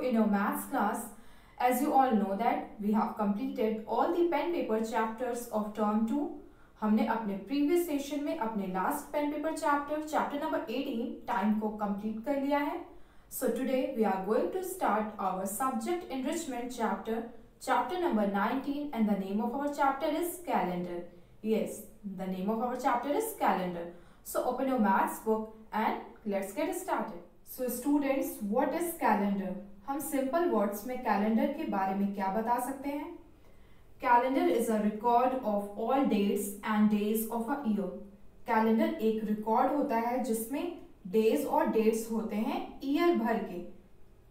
in your maths class. As you all know that we have completed all the pen paper chapters of term 2. हमने अपने previous session में अपने last pen paper chapter number 18 time को complete कर लिया है. So today we are going to start our subject enrichment chapter number 19, and the name of our chapter is calendar. Yes, the name of our chapter is calendar. So open your maths book and let's get started. So students, what is calendar? हम simple words में calendar के बारे में क्या बता सकते हैं? Calendar is a record of all dates and days of a year. Calendar एक record होता है जिसमें days और dates होते हैं year भर के.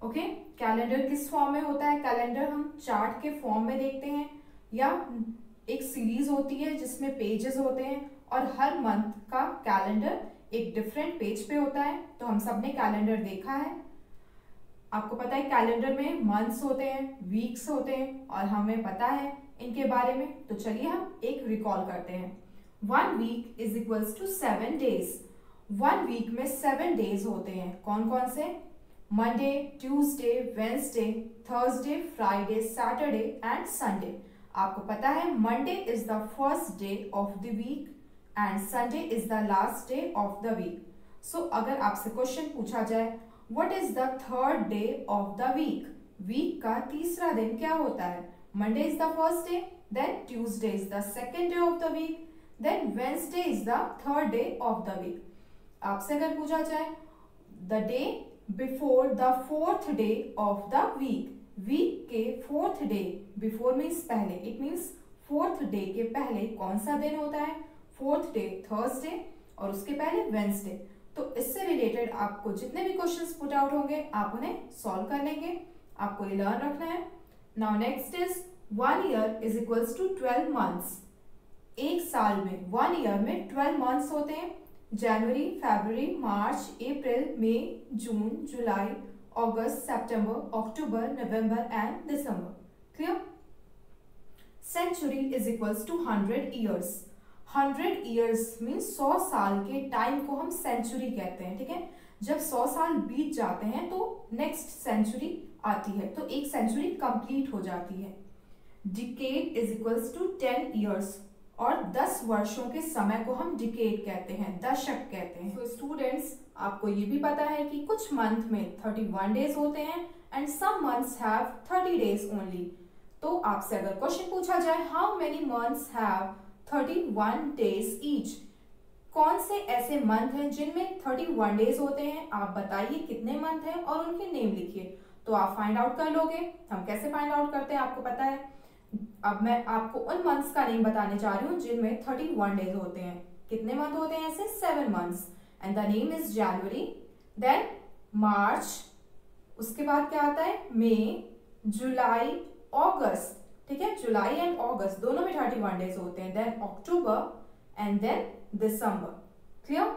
ओके, कैलेंडर किस फॉर्म में होता है? कैलेंडर हम चार्ट के फॉर्म में देखते हैं या एक सीरीज होती है जिसमें पेजेस होते हैं और हर मंथ का कैलेंडर एक डिफरेंट पेज पे होता है. तो हम सब ने कैलेंडर देखा है. आपको पता है कैलेंडर में मंथ्स होते हैं, वीक्स होते हैं और हमें पता है इनके बारे में. तो चलिए हम एक रिकॉल करते हैं. 1 week is equals to 7 days. 1 week में 7 डेज होते हैं. कौन कौन से? Monday, Tuesday, Wednesday, Thursday, Friday, Saturday and Sunday. आपको पता है Monday is the first day of the week and Sunday is the last day of the week. So अगर आपसे क्वेश्चन पूछा जाए what is the third day of the week, week का तीसरा दिन क्या होता है? Monday is the first day, then Tuesday is the second day of the week, then Wednesday is the third day of the week. आपसे अगर पूछा जाए the day before the fourth day of the week, week के fourth day, before means पहले, it means fourth day के पहले कौन सा दिन होता है? फोर्थ डे थर्सडे और उसके पहले वेंसडे. तो इससे रिलेटेड आपको जितने भी क्वेश्चंस पुट आउट होंगे आप उन्हें सॉल्व कर लेंगे. आपको ये लर्न रखना है. Now next is 1 year is equals to 12 months. एक साल में 1 ईयर में 12 मंथ्स होते हैं. जनवरी, फरवरी, मार्च, अप्रैल, मई, जून, जुलाई, अगस्त, सितंबर, अक्टूबर, नवंबर एंड दिसंबर. Clear? Century is equals to 100 years. 100 years means 100 साल के टाइम को हम सेंचुरी कहते हैं. ठीक है, जब 100 साल बीत जाते हैं तो नेक्स्ट सेंचुरी आती है, तो एक सेंचुरी कंप्लीट हो जाती है. Decade is equals to 10 years और 10 वर्षों के समय को हम डिकेड कहते हैं, दशक कहते हैं. तो स्टूडेंट्स, आपको ये भी पता है कि कुछ मंथ में 31 डेज होते हैं and some months have 30 days only. तो आपसे अगर क्वेश्चन पूछा जाए how many months have 31 days each, कौन से ऐसे मंथ हैं जिनमें 31 डेज होते हैं? आप बताइए कितने मंथ हैं और उनके नेम लिखिए. तो आप फाइंड आउट कर लोगे. हम कैसे फाइंड आउट करते हैं आपको पता है. अब मैं आपको उन मंथ्स का नेम बताने जा रही हूँ जिनमें 31 डेज होते हैं. कितने मंथ होते हैं ऐसे? 7 months. And the name is January, then March, उसके बाद क्या आता है? मई, जुलाई, अगस्त. ठीक है, जुलाई एंड अगस्त दोनों में 31 डेज होते हैं. Then October and then December. Clear?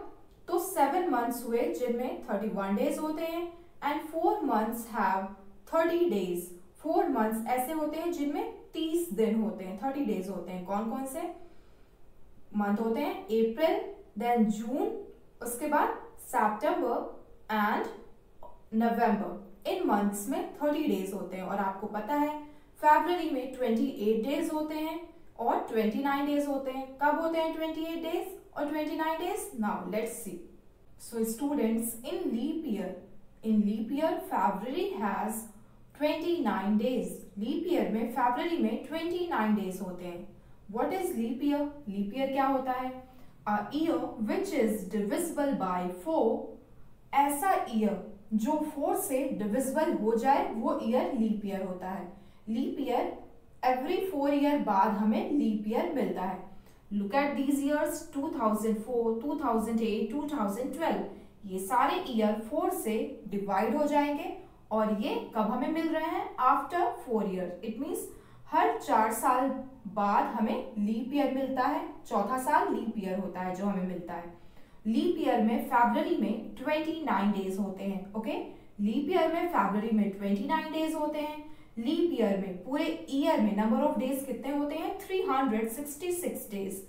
तो 7 मंथ्स हुए जिनमें 31 डेज होते हैं and 4 months have 30 days. 4 months ऐसे होते हैं जिनमें 30 दिन होते हैं, 30 डेज होते हैं. कौन कौन से मंथ होते हैं? अप्रैल, देन जून, उसके बाद सितंबर एंड नवंबर. इन मंथ्स में 30 डेज होते हैं. और आपको पता है फरवरी में 28 डेज होते हैं और 29 डेज होते हैं. कब होते हैं 28 डेज और 29 days? Now let's see. So students, in leap year February has 29 days. Leap year में फरवरी में 29 डेज होते हैं. What is leap year? Leap year क्या होता है? A year which is divisible by 4. ऐसा ईयर जो 4 से डिविजिबल हो जाए वो ईयर लीप ईयर होता है. लीप ईयर एवरी 4 ईयर बाद हमें लीप ईयर मिलता है. Look at these years 2004, 2008, 2012. ये सारे ईयर 4 से डिवाइड हो जाएंगे और ये कब हमें मिल रहे हैं? After 4 year. इट मीन्स हर 4 साल बाद हमें लीप ईयर मिलता है. चौथा साल लीप ईयर होता है जो हमें मिलता है. लीप ईयर में फरवरी में 29 डेज होते हैं. ओके, लीप ईयर में फरवरी में 29 डेज होते हैं. लीप ईयर में पूरे ईयर में नंबर ऑफ डेज कितने होते हैं? 366 डेज.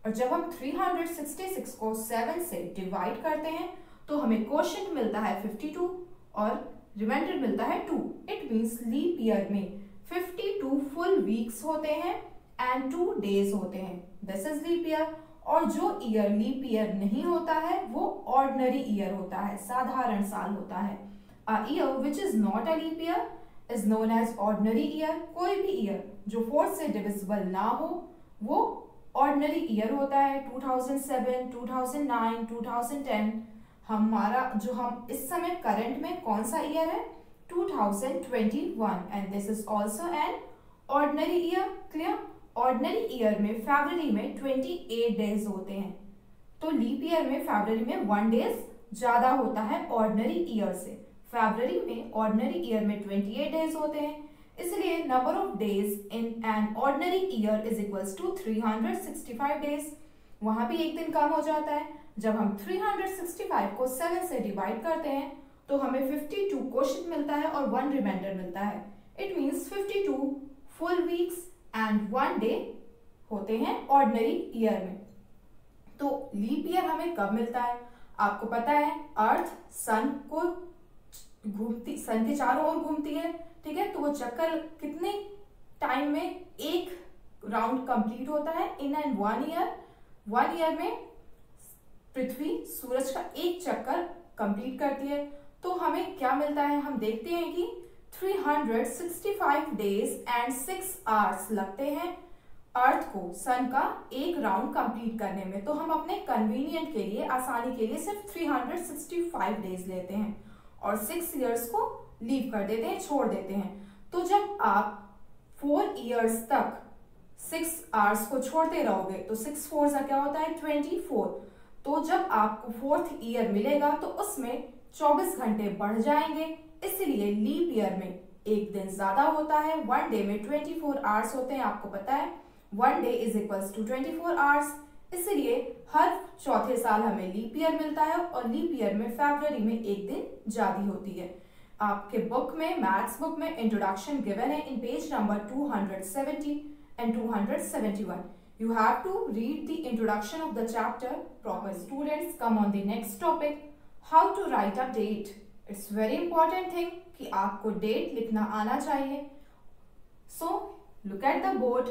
और जब हम 366 को 7 से डिवाइड करते हैं तो हमें क्वोशिएंट मिलता है 52 और रिमाइंडर मिलता है 2। इट मीन्स लीप ईयर में 52 फुल वीक्स होते हैं एंड 2 डेज होते हैं, दिस इज लीप ईयर। और जो ईयर लीप ईयर नहीं होता है वो ऑर्डिनरी ईयर होता है, साधारण साल होता है। A year which is not a leap year is known as ordinary year. कोई भी ईयर जो 4 से डिविजिबल ना हो वो ऑर्डिनरी ईयर होता है। 2007, 2009, 2010 हमारा जो हम इस समय करंट में कौन सा ईयर है 2021 and this is also an ordinary year. Clear? Ordinary year में फरवरी में 28 डेज होते हैं, तो लीप ईयर में फरवरी में 1 डेज ज्यादा होता है ऑर्डिनरी ईयर से। फरवरी में ऑर्डिनरी ईयर में 28 डेज होते हैं, इसलिए number of days in an ordinary year is equals to 365 days. वहां भी एक दिन कम हो जाता है। जब हम 365 को 7 से डिवाइड करते हैं तो हमें 52 क्वोशिएंट मिलता है और 1 रिमाइंडर मिलता है। It means 52 full weeks and 1 day होते हैं ऑर्डिनरी ईयर में। तो लीप ईयर हमें कब मिलता है? आपको पता है अर्थ सन के चारों ओर घूमती है, ठीक है? तो वो चक्कर कितने टाइम में एक राउंड कंप्लीट होता है? In and 1 year. 1 ईयर में पृथ्वी सूरज का एक चक्कर कंप्लीट करती है। तो हमें क्या मिलता है? हम देखते हैं कि 365 डेज एंड 6 आवर्स लगते हैं अर्थ को सन का एक राउंड कंप्लीट करने में। तो हम अपने कन्वीनियंट के लिए, आसानी के लिए सिर्फ 365 डेज लेते हैं और 6 इयर्स को लीव कर देते हैं, छोड़ देते हैं। तो जब आप 4 इयर्स तक 6 आवर्स को छोड़ते रहोगे तो 6 4 का क्या होता है 24। तो जब आपको 4th ईयर मिलेगा तो उसमें 24 घंटे बढ़ जाएंगे, इसलिए लीप ईयर में एक दिन ज्यादा होता है। 1 डे में 24 आवर्स होते हैं, आपको पता है 1 day is equals to 24 hours. इसलिए हर चौथे साल हमें लीप ईयर मिलता है और लीप ईयर में फरवरी में एक दिन ज्यादा होती है। आपके बुक में, मैथ्स बुक में इंट्रोडक्शन गिवन है इन page number 270 and 271. You have to read the introduction of the chapter proper. Students, come on the next topic, how to write a date. It's very important thing कि आपको date लिखना आना चाहिए। So look at the board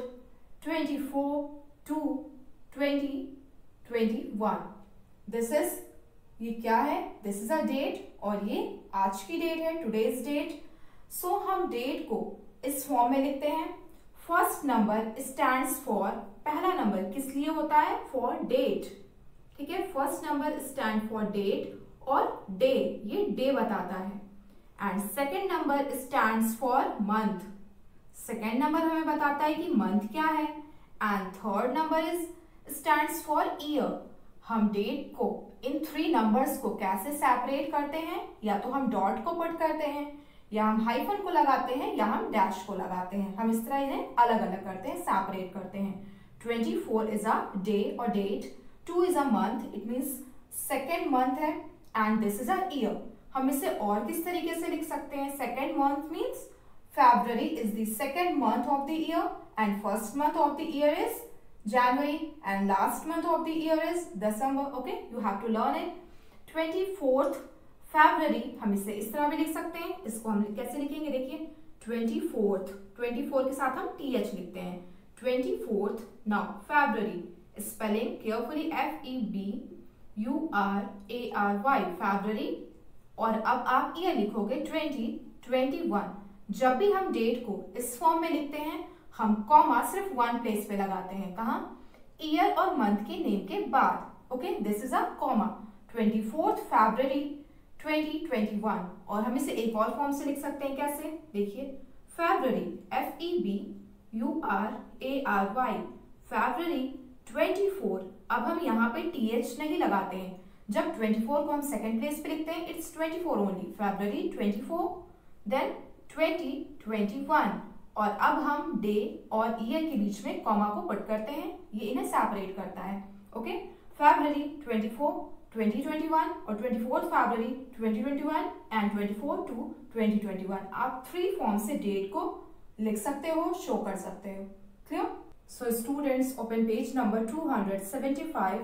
24/2/2021. This is, ये क्या है? This is a date और ये आज की डेट है, today's date. So हम डेट को इस फॉर्म में लिखते हैं। फर्स्ट नंबर स्टैंड्स फॉर, पहला नंबर किस लिए होता है? फॉर डेट, ठीक है? First number stand for date और डे, ये डे बताता है। And second number stands for month, second number हमें बताता है कि मंथ क्या है। And third number is stands for year. हम डेट को इन 3 नंबर्स को कैसे सेपरेट करते हैं? या तो हम डॉट को पुट करते हैं, या हम हाइफन को लगाते हैं, या हम डैश को लगाते हैं। हम इस तरह इन्हें अलग अलग करते हैं, सेपरेट करते हैं। 24 इज अ डे और date, 2 is a month, it means second month है, and this is a year. हम इसे और किस तरीके से लिख सकते हैं? Second month means February is the second month of the year and first month of the year is January and last month of the year is December. Okay, you have to learn it. 24th February हम इसे इस तरह भी लिख सकते हैं। इसको हम कैसे लिखेंगे? देखिए 24th, 24 के साथ हम TH लिखते हैं। 24th now February spelling carefully FEBURARY February। और अब आप ईयर लिखोगे 2021। जब भी हम डेट को इस फॉर्म में लिखते हैं हम कॉमा सिर्फ 1 प्लेस पे लगाते हैं। कहाँ? ईयर और मंथ के नेम के बाद। Okay, this is a comma. 24th February 2021। और हम इसे एक और फॉर्म से लिख सकते हैं। कैसे? देखिए February FEBURARY February 24। अब हम यहाँ पे TH नहीं लगाते हैं। जब 24 को हम सेकेंड प्लेस पे लिखते हैं इट्स 24 ओनली। February 24 then 2021। और अब हम डे और ईयर के बीच में कॉमा को पुट करते हैं, ये इन्हें सेपरेट करता है। ओके, February 24 2021 और 24th February 2021 एंड 24 to 2021। आप 3 फॉर्म से डेट को लिख सकते हो, शो कर सकते हो। Clear? So students, open page number 275,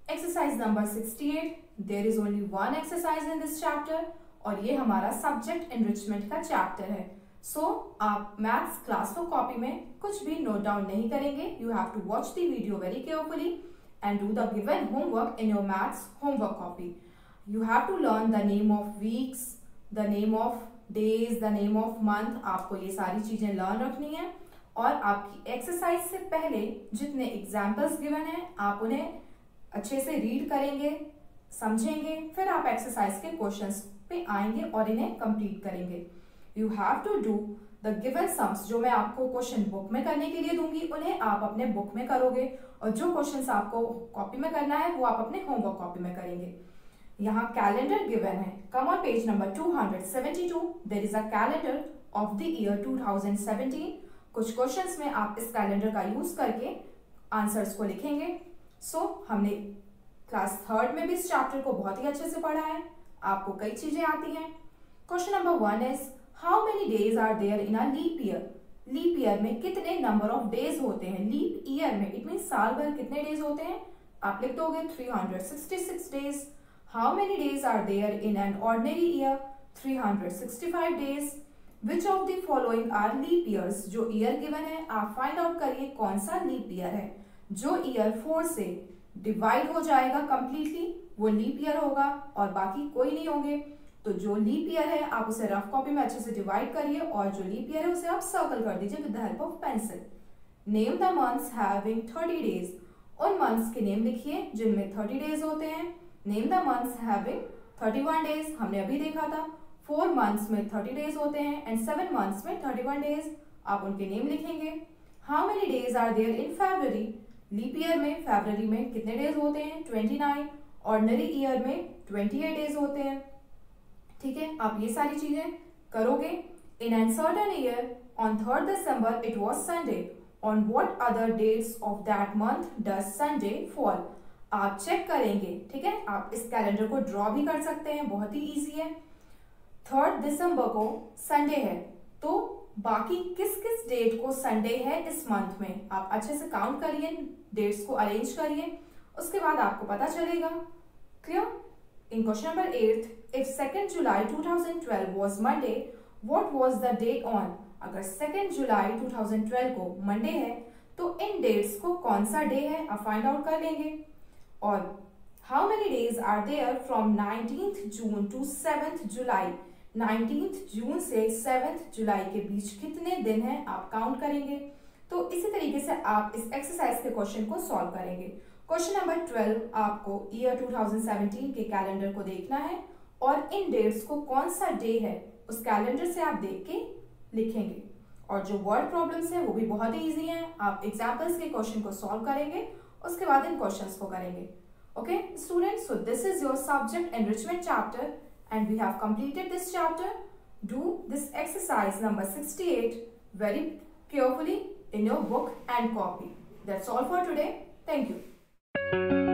exercise number 68. There is only one exercise in this chapter. और ये हमारा सब्जेक्ट एनरिचमेंट का चैप्टर है। सो आप मैथ्स क्लास 4 कॉपी में कुछ भी नोट डाउन नहीं करेंगे। You have to watch the video very carefully and do the given homework in your maths homework copy. You have to learn the name of weeks, the name of days, the name of month. आपको ये सारी चीजें learn रखनी है और आपकी exercise से पहले जितने एग्जाम्पल्स गिवन हैं आप उन्हें अच्छे से रीड करेंगे, समझेंगे, फिर आप एक्सरसाइज के क्वेश्चंस पे आएंगे और इन्हें कंप्लीट करेंगे। You have to do the given sums जो मैं आपको क्वेश्चन बुक में करने के लिए दूंगी उन्हें आप अपने बुक में करोगे और जो क्वेश्चंस आपको कॉपी में करना है वो आप अपने होमवर्क कॉपी में करेंगे। यहाँ कैलेंडर गिवन है। Come on page number 272 there is a calendar of the year 2017। कुछ क्वेश्चंस में आप इस कैलेंडर का यूज करके आंसर्स को लिखेंगे। हमने क्लास 3 में भी इस चैप्टर को बहुत ही अच्छे से पढ़ा है, आपको कई चीजें आती हैं। Question number 1 is how many days are there in a leap year. Leap year में कितने नंबर ऑफ डेज होते हैं। लीप ईयर में इट मीन साल भर कितने डेज होते हैं, आप लिख दोगे 366 days. How many days are there in an ordinary year, 365 days. Which of the following are leap years. जो ईयर गिवन है आप फाइंड आउट करिए कौन सा लीप ईयर है। जो ईयर 4 से डिवाइड हो जाएगा कंप्लीटली वो लीप ईयर होगा और बाकी कोई नहीं होंगे। तो जो लीप ईयर है आप उसे रफ कॉपी में अच्छे से डिवाइड करिए और जो लीप ईयर है उसे आप सर्कल कर दीजिए with the help of pencil. Name the months having 30 days. उन मंथ्स के नेम लिखिए जिनमें 30 डेज होते हैं। Name the months having 31 days. हमने अभी देखा था 4 मंथ्स में 30 डेज होते हैं एंड 7 मंथ्स में 31 डेज। आप उनके नेम लिखेंगे। How many days are there in February. Leap year में फरवरी में कितने डेज होते हैं, 29। ऑर्डिनरी ईयर में 28 डेज होते हैं। ठीक है, आप ये सारी चीजें करोगे। In an certain year on 3rd December it was Sunday. On what other dates of that month does Sunday fall. आप चेक करेंगे। ठीक है, आप इस कैलेंडर को ड्रॉ भी कर सकते हैं, बहुत ही इजी है। 3rd December को संडे है तो बाकी किस किस डेट को संडे है इस मंथ में आप अच्छे से काउंट करिए, डेट्स को अरेंज करिए, उसके बाद आपको पता चलेगा। Clear. In question number 8, if 2nd July 2012 was Monday, what was the date on? अगर 2nd July 2012 को मंडे है तो इन डेट्स को कौन सा डे है आप फाइंड आउट कर लेंगे। और how many days are there from 19th June to 7th July? 19th जून से 7th जुलाई के बीच कितने दिन हैं आप काउंट करेंगे। तो इसी तरीके से आप इस एक्सरसाइज के क्वेश्चन को सॉल्व करेंगे। क्वेश्चन नंबर 12 आपको ईयर 2017 के कैलेंडर को देखना है और इन डेट्स को कौन सा डे है उस कैलेंडर से आप देख के लिखेंगे। और जो वर्ड प्रॉब्लम्स है वो भी बहुत ही इजी हैं। आप एग्जाम्पल्स के क्वेश्चन को सॉल्व करेंगे, उसके बाद इन क्वेश्चंस को करेंगे। Okay students, so this is your subject enrichment chapter and we have completed this chapter. Do this exercise number 68 very carefully in your book and copy. That's all for today. Thank you.